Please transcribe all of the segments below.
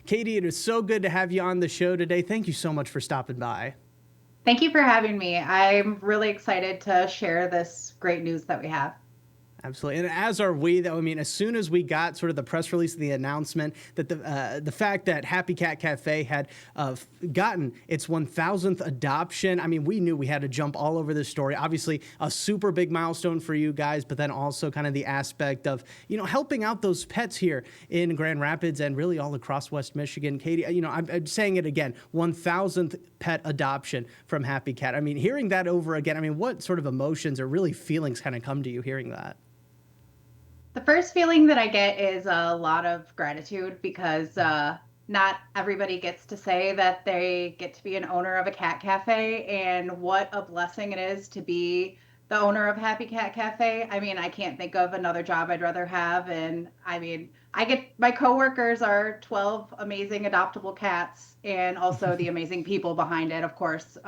Katie, it is so good to have you on the show today. Thank you so much for stopping by. Thank you for having me. I'm really excited to share this great news that we have. Absolutely, and as are we. Though, I mean, as soon as we got sort of the press release, the announcement that the fact that Happy Cat Cafe had gotten its 1,000th adoption, I mean, we knew we had to jump all over this story. Obviously, a super big milestone for you guys, but then also kind of the aspect of helping out those pets here in Grand Rapids and really all across West Michigan. Katie, I'm saying it again, 1,000th pet adoption from Happy Cat. I mean, hearing that over again, I mean, what sort of emotions or really feelings kind of come to you hearing that? The first feeling that I get is a lot of gratitude because not everybody gets to say that they get to be an owner of a cat cafe, and what a blessing it is to be the owner of Happy Cat Cafe. I mean, I can't think of another job I'd rather have. And I mean, I get my coworkers are 12 amazing adoptable cats and also the amazing people behind it, of course.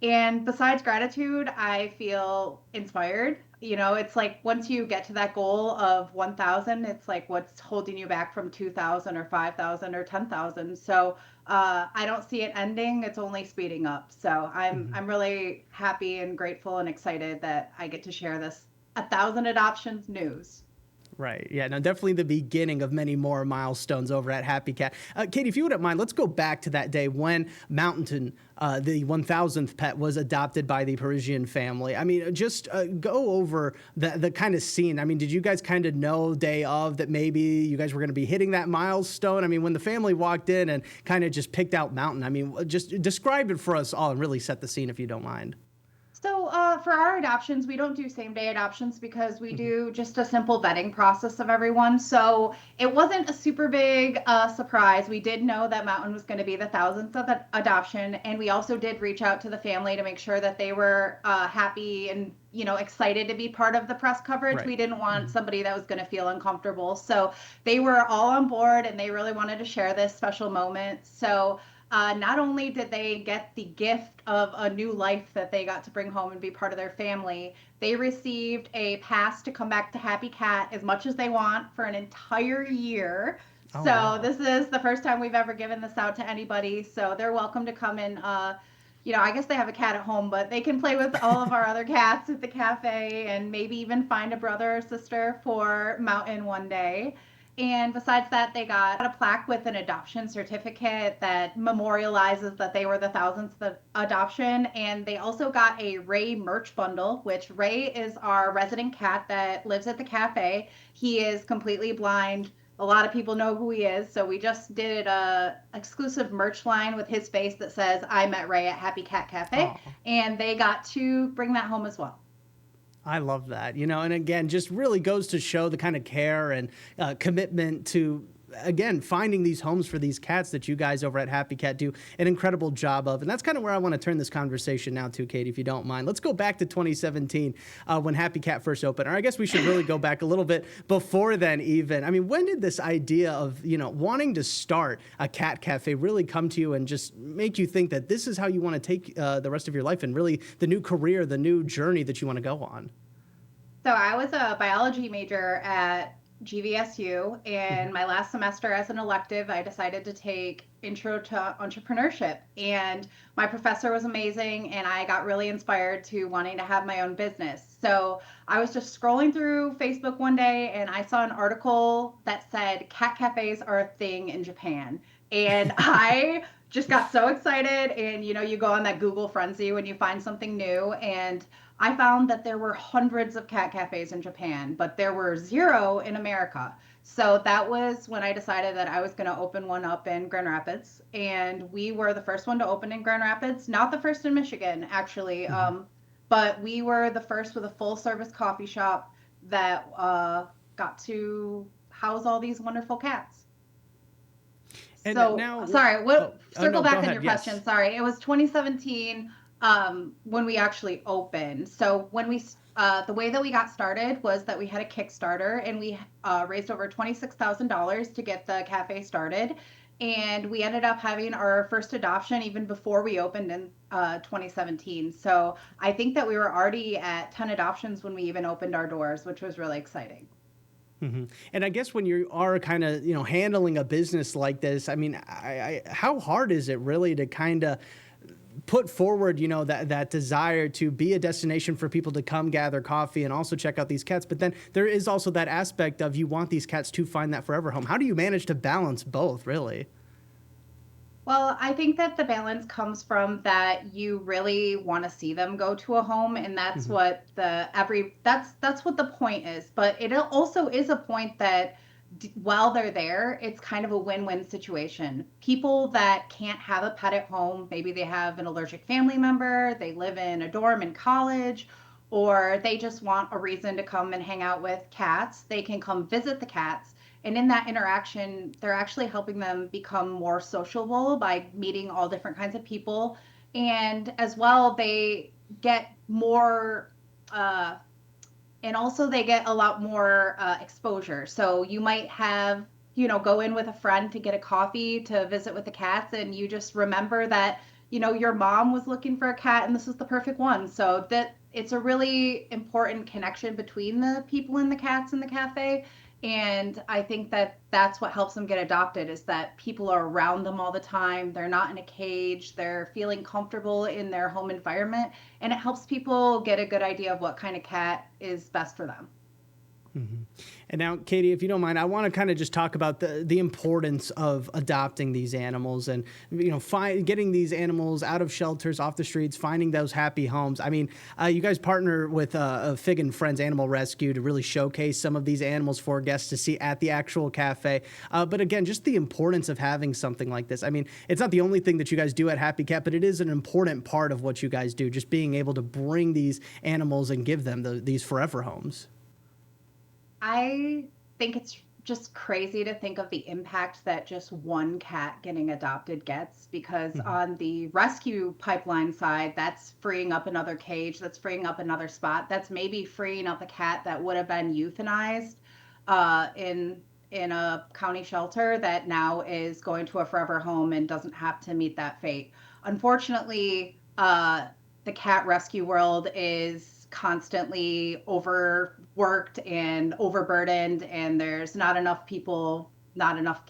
And besides gratitude, I feel inspired. It's like once you get to that goal of 1,000, it's like what's holding you back from 2,000 or 5,000 or 10,000. So I don't see it ending. It's only speeding up. So I'm really happy and grateful and excited that I get to share this 1,000 adoptions news. Right. Yeah. No, definitely the beginning of many more milestones over at Happy Cat. Katie, if you wouldn't mind, let's go back to that day when Mountain, the 1,000th pet, was adopted by the Parisian family. I mean, just go over the kind of scene. I mean, did you guys kind of know day of that maybe you guys were going to be hitting that milestone? I mean, when the family walked in and kind of just picked out Mountain, I mean, just describe it for us all and really set the scene if you don't mind. So, for our adoptions, we don't do same day adoptions because we Hmm. do just a simple vetting process of everyone. So, it wasn't a super big surprise. We did know that Mountain was going to be the thousandth of adoption. And we also did reach out to the family to make sure that they were happy and, excited to be part of the press coverage. Right. We didn't want somebody that was going to feel uncomfortable. So, they were all on board and they really wanted to share this special moment. So, not only did they get the gift of a new life that they got to bring home and be part of their family, they received a pass to come back to Happy Cat as much as they want for an entire year. Oh, So wow. this is the first time we've ever given this out to anybody. So they're welcome to come and I guess they have a cat at home, but they can play with all of our other cats at the cafe and maybe even find a brother or sister for Mountain one day. And besides that, they got a plaque with an adoption certificate that memorializes that they were the thousandth adoption. And they also got a Ray merch bundle, which Ray is our resident cat that lives at the cafe. He is completely blind. A lot of people know who he is. So we just did a exclusive merch line with his face that says, I met Ray at Happy Cat Cafe. Oh. And they got to bring that home as well. I love that, and again, just really goes to show the kind of care and commitment to, again, finding these homes for these cats that you guys over at Happy Cat do an incredible job of. And that's kind of where I want to turn this conversation now to, Katie, if you don't mind. Let's go back to 2017 when Happy Cat first opened. Or I guess we should really go back a little bit before then, even. I mean, when did this idea of, wanting to start a cat cafe really come to you and just make you think that this is how you want to take the rest of your life and really the new career, the new journey that you want to go on? So I was a biology major at GVSU, and Mhm. my last semester as an elective, I decided to take Intro to Entrepreneurship. And my professor was amazing, and I got really inspired to wanting to have my own business. So I was just scrolling through Facebook one day, and I saw an article that said cat cafes are a thing in Japan. And I just got so excited. And you go on that Google frenzy when you find something new. And I found that there were hundreds of cat cafes in Japan, but there were zero in America. So that was when I decided that I was going to open one up in Grand Rapids. And we were the first one to open in Grand Rapids, not the first in Michigan, actually. Mhm. But we were the first with a full service coffee shop that got to house all these wonderful cats. And So now, sorry, oh, what oh circle no, go back on ahead. your question. Yes. Sorry, it was 2017 when we actually opened. So when we the way that we got started was that we had a Kickstarter and we raised over $26,000 to get the cafe started. And we ended up having our first adoption even before we opened in 2017. So I think that we were already at 10 adoptions when we even opened our doors, which was really exciting. And I guess when you are kind of, handling a business like this, I mean, how hard is it really to kind of put forward, that desire to be a destination for people to come gather coffee and also check out these cats? But then there is also that aspect of you want these cats to find that forever home. How do you manage to balance both, really? Well, I think that the balance comes from that you really want to see them go to a home, and that's Hmm. what that's what the point is. But it also is a point that while they're there, it's kind of a win-win situation. People that can't have a pet at home, maybe they have an allergic family member, they live in a dorm in college, or they just want a reason to come and hang out with cats, they can come visit the cats, and in that interaction they're actually helping them become more sociable by meeting all different kinds of people, and as well they get more and also they get a lot more exposure. So you might have, go in with a friend to get a coffee to visit with the cats, and you just remember that, your mom was looking for a cat and this is the perfect one. So that it's a really important connection between the people and the cats in the cafe. And I think that that's what helps them get adopted is that people are around them all the time. They're not in a cage. They're feeling comfortable in their home environment, and it helps people get a good idea of what kind of cat is best for them. And now, Katie, if you don't mind, I want to kind of just talk about the importance of adopting these animals and getting these animals out of shelters, off the streets, finding those happy homes. I mean, you guys partner with Fig and Friends Animal Rescue to really showcase some of these animals for guests to see at the actual cafe. But again, just the importance of having something like this. I mean, it's not the only thing that you guys do at Happy Cat, but it is an important part of what you guys do. Just being able to bring these animals and give them these forever homes. I think it's just crazy to think of the impact that just one cat getting adopted gets, because Mhm. on the rescue pipeline side, that's freeing up another cage, that's freeing up another spot, that's maybe freeing up a cat that would have been euthanized in a county shelter that now is going to a forever home and doesn't have to meet that fate. Unfortunately, the cat rescue world is constantly overworked and overburdened, and there's not enough people, not enough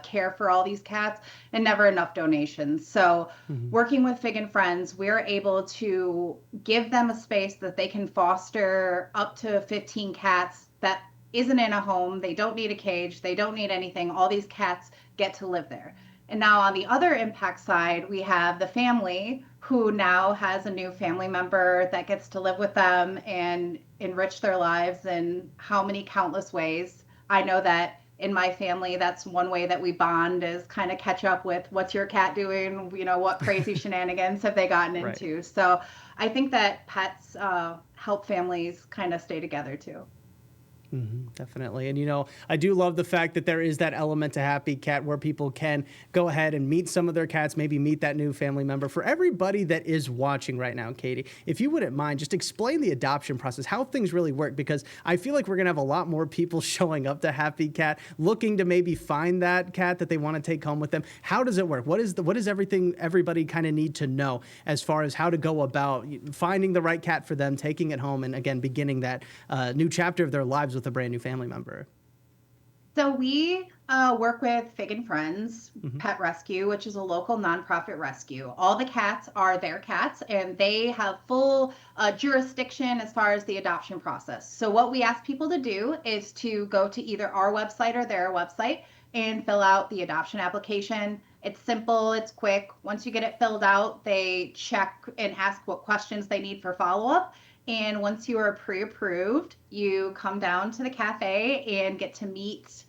care for all these cats, and never enough donations. So Mhm. working with Fig and Friends, we're able to give them a space that they can foster up to 15 cats that isn't in a home. They don't need a cage, they don't need anything. All these cats get to live there. And now on the other impact side, we have the family who now has a new family member that gets to live with them and enrich their lives in how many countless ways. I know that in my family, that's one way that we bond is kind of catch up with what's your cat doing? What crazy shenanigans have they gotten Right. into? So I think that pets help families kind of stay together too. Definitely. And, I do love the fact that there is that element to Happy Cat where people can go ahead and meet some of their cats, maybe meet that new family member. For everybody that is watching right now, Katie, if you wouldn't mind, just explain the adoption process, how things really work, because I feel like we're going to have a lot more people showing up to Happy Cat looking to maybe find that cat that they want to take home with them. How does it work? What is everything everybody kind of need to know as far as how to go about finding the right cat for them, taking it home, and again, beginning that new chapter of their lives with a brand new family member? So we work with Fig and Friends Hmm. Pet Rescue, which is a local nonprofit rescue. All the cats are their cats, and they have full jurisdiction as far as the adoption process. So what we ask people to do is to go to either our website or their website and fill out the adoption application. It's simple, it's quick. Once you get it filled out, they check and ask what questions they need for follow up. And once you are pre approved, you come down to the cafe and get to meet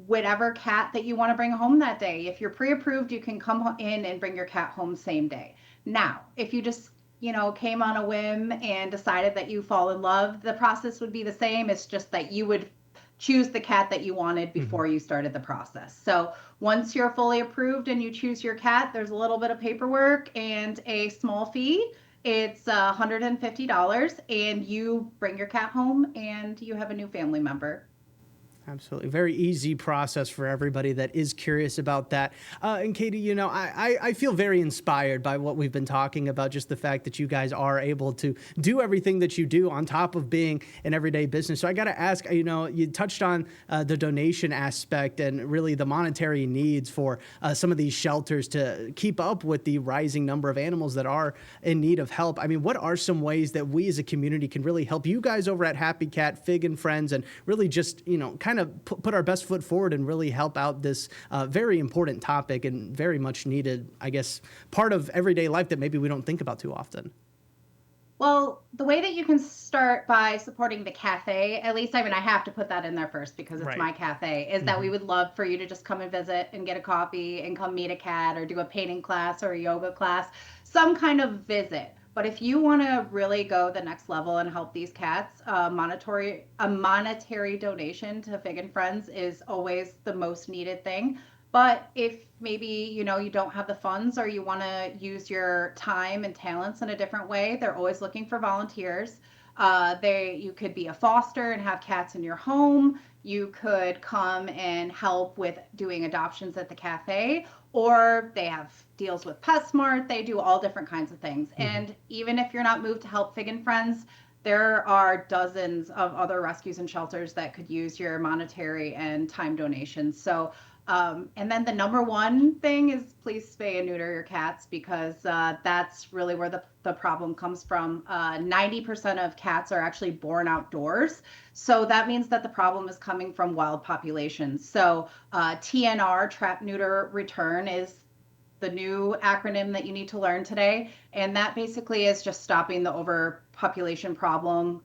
whatever cat that you want to bring home that day. If you're pre approved, you can come in and bring your cat home same day. Now, if you just came on a whim and decided that you fall in love, the process would be the same. It's just that you would choose the cat that you wanted Hmm. before you started the process. So once you're fully approved and you choose your cat, there's a little bit of paperwork and a small fee. It's $150, and you bring your cat home and you have a new family member. Absolutely. Very easy process for everybody that is curious about that. And Katie, you know, I feel very inspired by what we've been talking about, just the fact that you guys are able to do everything that you do on top of being an everyday business. So I got to ask, you know, you touched on the donation aspect and really the monetary needs for some of these shelters to keep up with the rising number of animals that are in need of help. I mean, what are some ways that we as a community can really help you guys over at Happy Cat, Fig and Friends, and really just, you know, kind of put our best foot forward and really help out this very important topic and very much needed, I guess, part of everyday life that maybe we don't think about too often? Well, the way that you can start by supporting the cafe, at least, I mean, I have to put that in there first because it's Right. my cafe, is that we would love for you to just come and visit and get a coffee and come meet a cat or do a painting class or a yoga class, some kind of visit. But if you want to really go the next level and help these cats, a monetary donation to Fig and Friends is always the most needed thing. But if maybe, you don't have the funds or you want to use your time and talents in a different way, they're always looking for volunteers. You could be a foster and have cats in your home. You could come and help with doing adoptions at the cafe, or they have deals with PetSmart. They do all different kinds of things. And even if you're not moved to help Fig and Friends, there are dozens of other rescues and shelters that could use your monetary and time donations. So and then the number one thing is please spay and neuter your cats because that's really where the problem comes from. 90% of cats are actually born outdoors. So that means that the problem is coming from wild populations. So TNR, trap, neuter, return, is the new acronym that you need to learn today. And that basically is just stopping the overpopulation problem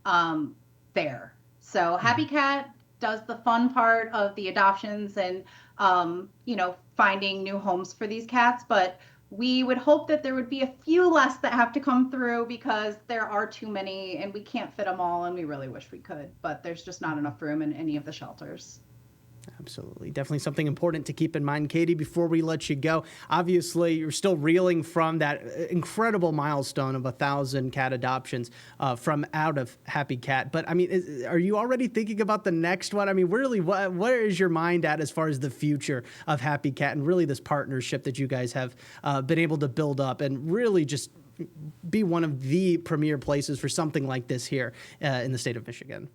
there. So Happy Cat does the fun part of the adoptions and finding new homes for these cats. But we would hope that there would be a few less that have to come through because there are too many and we can't fit them all. And we really wish we could, but there's just not enough room in any of the shelters. Absolutely. Definitely something important to keep in mind. Katie, before we let you go, obviously you're still reeling from that incredible milestone of 1,000 cat adoptions from out of Happy Cat. But I mean, are you already thinking about the next one? I mean, really, where is your mind at as far as the future of Happy Cat and really this partnership that you guys have been able to build up and really just be one of the premier places for something like this here in the state of Michigan?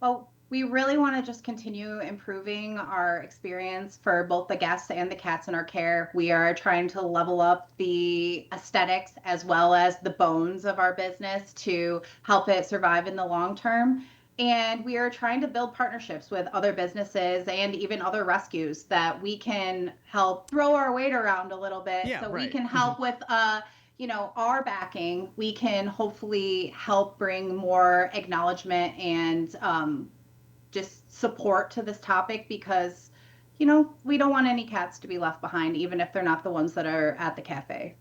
Well, we really want to just continue improving our experience for both the guests and the cats in our care. We are trying to level up the aesthetics as well as the bones of our business to help it survive in the long term. And we are trying to build partnerships with other businesses and even other rescues that we can help throw our weight around a little bit Yeah, so we right. can help with our backing. We can hopefully help bring more acknowledgement and just support to this topic because, we don't want any cats to be left behind, even if they're not the ones that are at the cafe.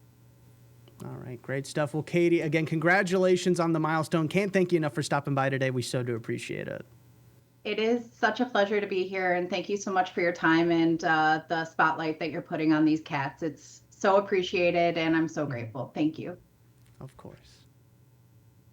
All right, great stuff. Well, Katie, again, congratulations on the milestone. Can't thank you enough for stopping by today. We so do appreciate it. It is such a pleasure to be here, and thank you so much for your time and the spotlight that you're putting on these cats. It's so appreciated, and I'm so grateful. Thank you. Of course.